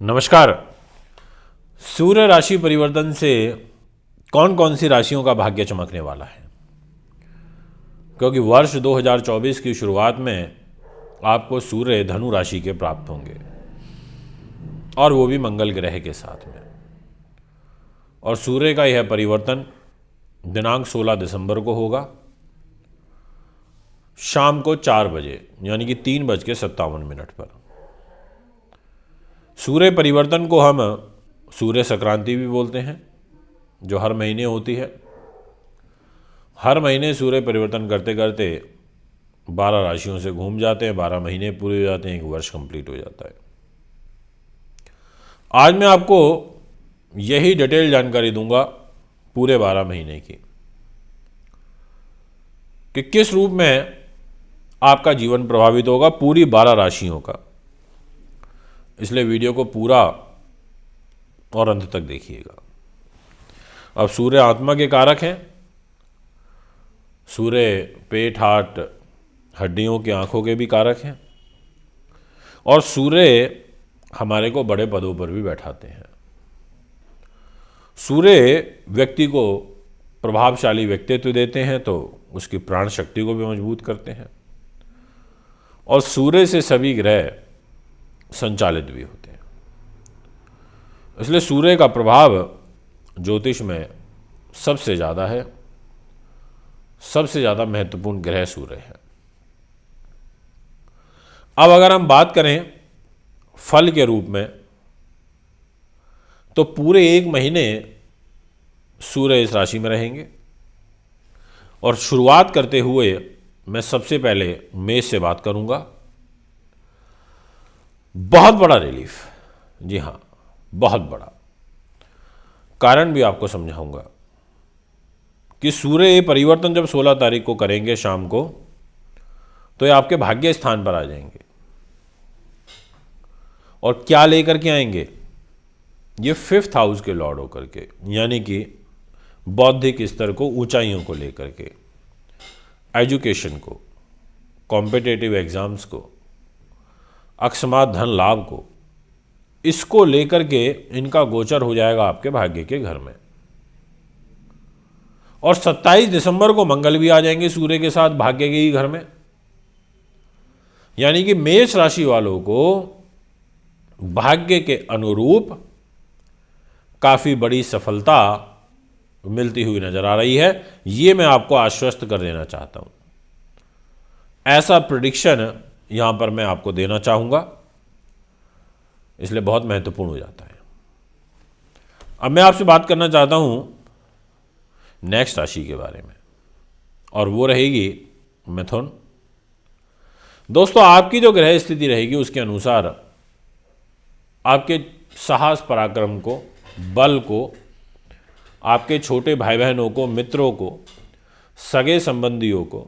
नमस्कार। सूर्य राशि परिवर्तन से कौन कौन सी राशियों का भाग्य चमकने वाला है, क्योंकि वर्ष 2024 की शुरुआत में आपको सूर्य धनु राशि के प्राप्त होंगे और वो भी मंगल ग्रह के साथ में। और सूर्य का यह परिवर्तन दिनांक 16 दिसंबर को होगा, शाम को 4 बजे यानी कि 3:57 पर। सूर्य परिवर्तन को हम सूर्य संक्रांति भी बोलते हैं, जो हर महीने होती है। हर महीने सूर्य परिवर्तन करते करते 12 राशियों से घूम जाते हैं, 12 महीने पूरे हो जाते हैं, एक वर्ष कंप्लीट हो जाता है। आज मैं आपको यही डिटेल जानकारी दूंगा पूरे 12 महीने की, कि किस रूप में आपका जीवन प्रभावित होगा, पूरी 12 राशियों का। इसलिए वीडियो को पूरा और अंत तक देखिएगा। अब सूर्य आत्मा के कारक हैं। सूर्य पेट, हार्ट, हड्डियों की, आंखों के भी कारक हैं। और सूर्य हमारे को बड़े पदों पर भी बैठाते हैं। सूर्य व्यक्ति को प्रभावशाली व्यक्तित्व देते हैं, तो उसकी प्राण शक्ति को भी मजबूत करते हैं। और सूर्य से सभी ग्रह संचालित भी होते हैं। इसलिए सूर्य का प्रभाव ज्योतिष में सबसे ज़्यादा है। सबसे ज़्यादा महत्वपूर्ण ग्रह सूर्य है। अब अगर हम बात करें फल के रूप में, तो पूरे 1 महीने सूर्य इस राशि में रहेंगे। और शुरुआत करते हुए मैं सबसे पहले मेष से बात करूंगा। बहुत बड़ा रिलीफ, जी हाँ, बहुत बड़ा। कारण भी आपको समझाऊंगा कि सूर्य परिवर्तन जब 16 तारीख को करेंगे शाम को, तो ये आपके भाग्य स्थान पर आ जाएंगे। और क्या लेकर के आएंगे? ये 5th हाउस के लॉर्ड होकर के, यानी कि बौद्धिक स्तर को, ऊंचाइयों को लेकर के, एजुकेशन को, कॉम्पिटिटिव एग्जाम्स को, अकस्मात धन लाभ को, इसको लेकर के इनका गोचर हो जाएगा आपके भाग्य के घर में। और 27 दिसंबर को मंगल भी आ जाएंगे सूर्य के साथ भाग्य के ही घर में। यानी कि मेष राशि वालों को भाग्य के अनुरूप काफी बड़ी सफलता मिलती हुई नजर आ रही है। ये मैं आपको आश्वस्त कर देना चाहता हूं। ऐसा प्रेडिक्शन यहां पर मैं आपको देना चाहूंगा, इसलिए बहुत महत्वपूर्ण हो जाता है। अब मैं आपसे बात करना चाहता हूं नेक्स्ट राशि के बारे में, और वो रहेगी मिथुन। दोस्तों, आपकी जो ग्रह स्थिति रहेगी उसके अनुसार आपके साहस, पराक्रम को, बल को, आपके छोटे भाई बहनों को, मित्रों को, सगे संबंधियों को,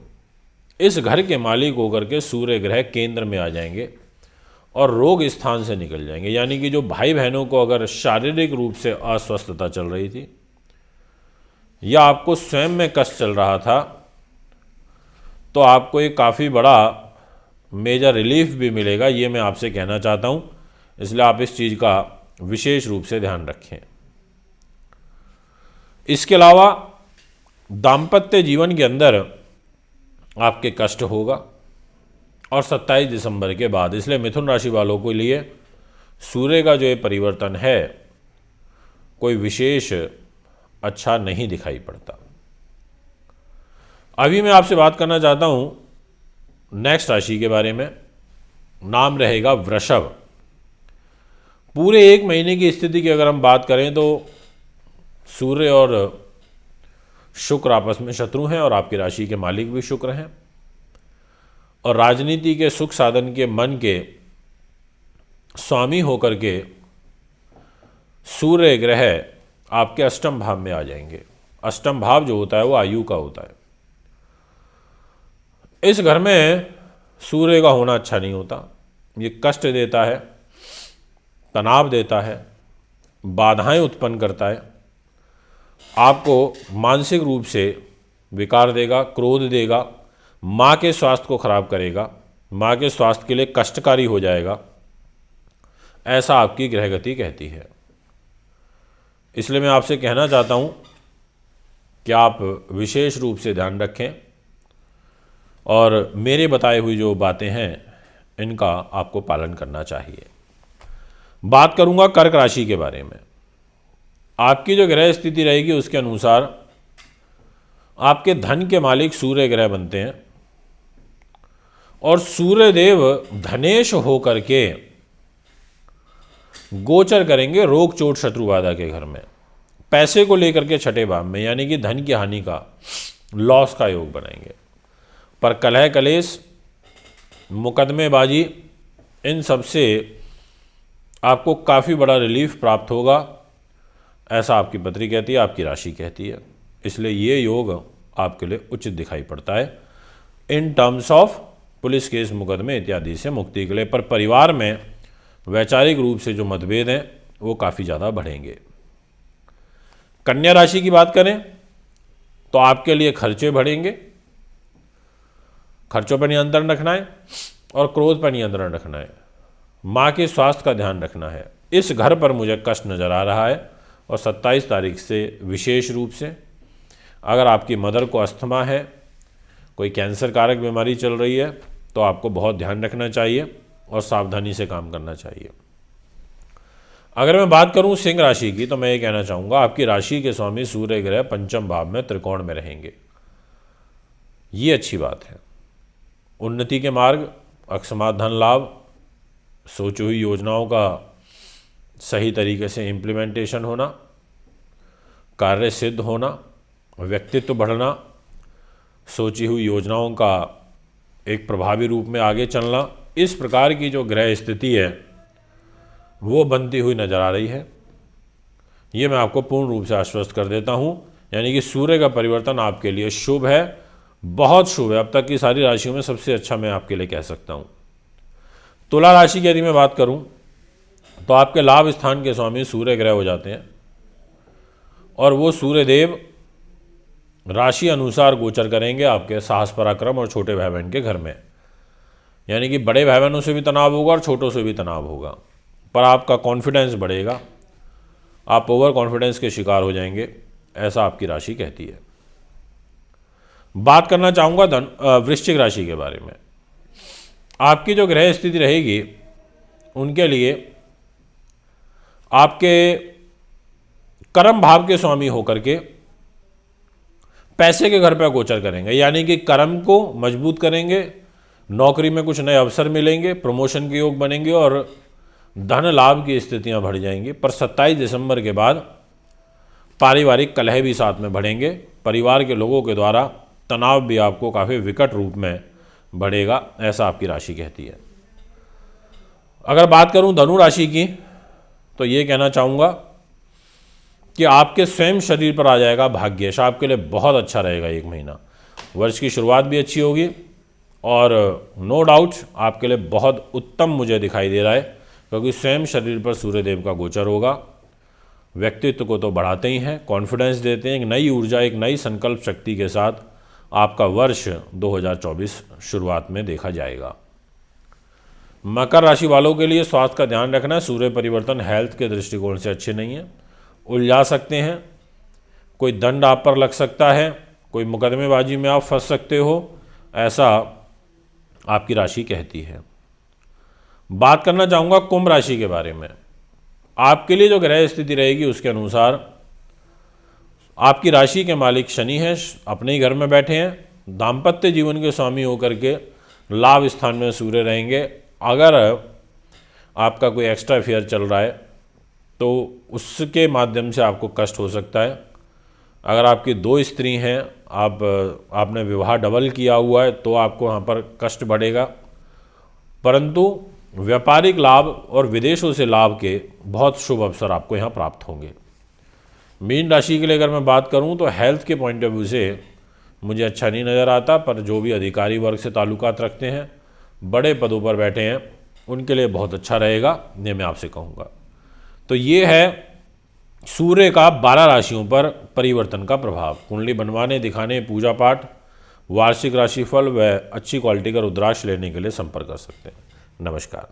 इस घर के मालिक होकर के सूर्य ग्रह केंद्र में आ जाएंगे और रोग स्थान से निकल जाएंगे। यानी कि जो भाई बहनों को अगर शारीरिक रूप से अस्वस्थता चल रही थी, या आपको स्वयं में कष्ट चल रहा था, तो आपको एक काफ़ी बड़ा मेजर रिलीफ भी मिलेगा। ये मैं आपसे कहना चाहता हूँ। इसलिए आप इस चीज़ का विशेष रूप से ध्यान रखें। इसके अलावा दाम्पत्य जीवन के अंदर आपके कष्ट होगा। और 27 दिसंबर के बाद, इसलिए मिथुन राशि वालों के लिए सूर्य का जो ये परिवर्तन है, कोई विशेष अच्छा नहीं दिखाई पड़ता। अभी मैं आपसे बात करना चाहता हूं नेक्स्ट राशि के बारे में। नाम रहेगा वृषभ। पूरे 1 महीने की स्थिति की अगर हम बात करें, तो सूर्य और शुक्र आपस में शत्रु हैं, और आपकी राशि के मालिक भी शुक्र हैं। और राजनीति के, सुख साधन के, मन के स्वामी होकर के सूर्य ग्रह आपके अष्टम भाव में आ जाएंगे। अष्टम भाव जो होता है वो आयु का होता है। इस घर में सूर्य का होना अच्छा नहीं होता। ये कष्ट देता है, तनाव देता है, बाधाएं उत्पन्न करता है, आपको मानसिक रूप से विकार देगा, क्रोध देगा, माँ के स्वास्थ्य को खराब करेगा, माँ के स्वास्थ्य के लिए कष्टकारी हो जाएगा। ऐसा आपकी ग्रह गति कहती है। इसलिए मैं आपसे कहना चाहता हूँ कि आप विशेष रूप से ध्यान रखें और मेरे बताए हुई जो बातें हैं इनका आपको पालन करना चाहिए। बात करूंगा कर्क राशि के बारे में। आपकी जो ग्रह स्थिति रहेगी उसके अनुसार आपके धन के मालिक सूर्य ग्रह बनते हैं और सूर्य देव धनेश होकर के गोचर करेंगे रोग चोट शत्रु बाधा के घर में, पैसे को लेकर के छठे भाव में, यानी कि धन की हानि का, लॉस का योग बनाएंगे। पर कलह कलेश, मुकदमेबाजी, इन सब से आपको काफ़ी बड़ा रिलीफ प्राप्त होगा, ऐसा आपकी पत्री कहती है, आपकी राशि कहती है। इसलिए ये योग आपके लिए उचित दिखाई पड़ता है in terms of police case मुकदमे इत्यादि से मुक्ति के लिए। पर परिवार में वैचारिक रूप से जो मतभेद हैं वो काफ़ी ज़्यादा बढ़ेंगे। कन्या राशि की बात करें तो आपके लिए खर्चे बढ़ेंगे, खर्चों पर नियंत्रण रखना है और क्रोध पर नियंत्रण रखना है। माँ के स्वास्थ्य का ध्यान रखना है। इस घर पर मुझे कष्ट नज़र आ रहा है और 27 तारीख से विशेष रूप से अगर आपकी मदर को अस्थमा है, कोई कैंसर कारक बीमारी चल रही है, तो आपको बहुत ध्यान रखना चाहिए और सावधानी से काम करना चाहिए। अगर मैं बात करूं सिंह राशि की तो मैं ये कहना चाहूँगा आपकी राशि के स्वामी सूर्य ग्रह पंचम भाव में त्रिकोण में रहेंगे, ये अच्छी बात है। उन्नति के मार्ग, अकस्मात धन लाभ, सोची हुई योजनाओं का सही तरीके से इम्प्लीमेंटेशन होना, कार्य सिद्ध होना, व्यक्तित्व बढ़ना, सोची हुई योजनाओं का एक प्रभावी रूप में आगे चलना, इस प्रकार की जो ग्रह स्थिति है वो बनती हुई नजर आ रही है। ये मैं आपको पूर्ण रूप से आश्वस्त कर देता हूँ, यानी कि सूर्य का परिवर्तन आपके लिए शुभ है, बहुत शुभ है। अब तक की सारी राशियों में सबसे अच्छा मैं आपके लिए कह सकता हूँ। तुला राशि की यदि मैं बात करूँ तो आपके लाभ स्थान के स्वामी सूर्य ग्रह हो जाते हैं और वो सूर्य देव राशि अनुसार गोचर करेंगे आपके साहस पराक्रम और छोटे भाई बहन के घर में, यानी कि बड़े भाई बहनों से भी तनाव होगा और छोटों से भी तनाव होगा, पर आपका कॉन्फिडेंस बढ़ेगा, आप ओवर कॉन्फिडेंस के शिकार हो जाएंगे, ऐसा आपकी राशि कहती है। बात करना चाहूँगा वृश्चिक राशि के बारे में। आपकी जो ग्रह स्थिति रहेगी उनके लिए आपके कर्म भाव के स्वामी होकर के पैसे के घर पर गोचर करेंगे, यानी कि कर्म को मजबूत करेंगे, नौकरी में कुछ नए अवसर मिलेंगे, प्रमोशन के योग बनेंगे और धन लाभ की स्थितियां बढ़ जाएंगी। पर 27 दिसंबर के बाद पारिवारिक कलह भी साथ में बढ़ेंगे, परिवार के लोगों के द्वारा तनाव भी आपको काफ़ी विकट रूप में बढ़ेगा, ऐसा आपकी राशि कहती है। अगर बात करूं धनु राशि की तो ये कहना चाहूँगा कि आपके स्वयं शरीर पर आ जाएगा भाग्यश, आपके लिए बहुत अच्छा रहेगा एक महीना। वर्ष की शुरुआत भी अच्छी होगी और नो डाउट आपके लिए बहुत उत्तम मुझे दिखाई दे रहा है, क्योंकि स्वयं शरीर पर सूर्यदेव का गोचर होगा। व्यक्तित्व को तो बढ़ाते ही हैं, कॉन्फिडेंस देते हैं, एक नई ऊर्जा, एक नई संकल्प शक्ति के साथ आपका वर्ष 2024 शुरुआत में देखा जाएगा। मकर राशि वालों के लिए स्वास्थ्य का ध्यान रखना, सूर्य परिवर्तन हेल्थ के दृष्टिकोण से अच्छे नहीं है, उलझा सकते हैं, कोई दंड आप पर लग सकता है, कोई मुकदमेबाजी में आप फंस सकते हो, ऐसा आपकी राशि कहती है। बात करना चाहूँगा कुंभ राशि के बारे में। आपके लिए जो ग्रह स्थिति रहेगी उसके अनुसार आपकी राशि के मालिक शनि हैं, अपने ही घर में बैठे हैं, दाम्पत्य जीवन के स्वामी होकर के लाभ स्थान में सूर्य रहेंगे। अगर आपका कोई एक्स्ट्रा अफेयर चल रहा है तो उसके माध्यम से आपको कष्ट हो सकता है। अगर आपकी 2 स्त्री हैं, आपने विवाह डबल किया हुआ है तो आपको वहाँ पर कष्ट बढ़ेगा, परंतु व्यापारिक लाभ और विदेशों से लाभ के बहुत शुभ अवसर आपको यहाँ प्राप्त होंगे। मीन राशि के लिए अगर मैं बात करूँ तो हेल्थ के पॉइंट ऑफ व्यू से मुझे अच्छा नहीं नज़र आता, पर जो भी अधिकारी वर्ग से ताल्लुकात रखते हैं, बड़े पदों पर बैठे हैं, उनके लिए बहुत अच्छा रहेगा, ये मैं आपसे कहूँगा। तो ये है सूर्य का 12 राशियों पर परिवर्तन का प्रभाव। कुंडली बनवाने, दिखाने, पूजा पाठ, वार्षिक राशिफल व अच्छी क्वालिटी का रुद्राक्ष लेने के लिए संपर्क कर सकते हैं। नमस्कार।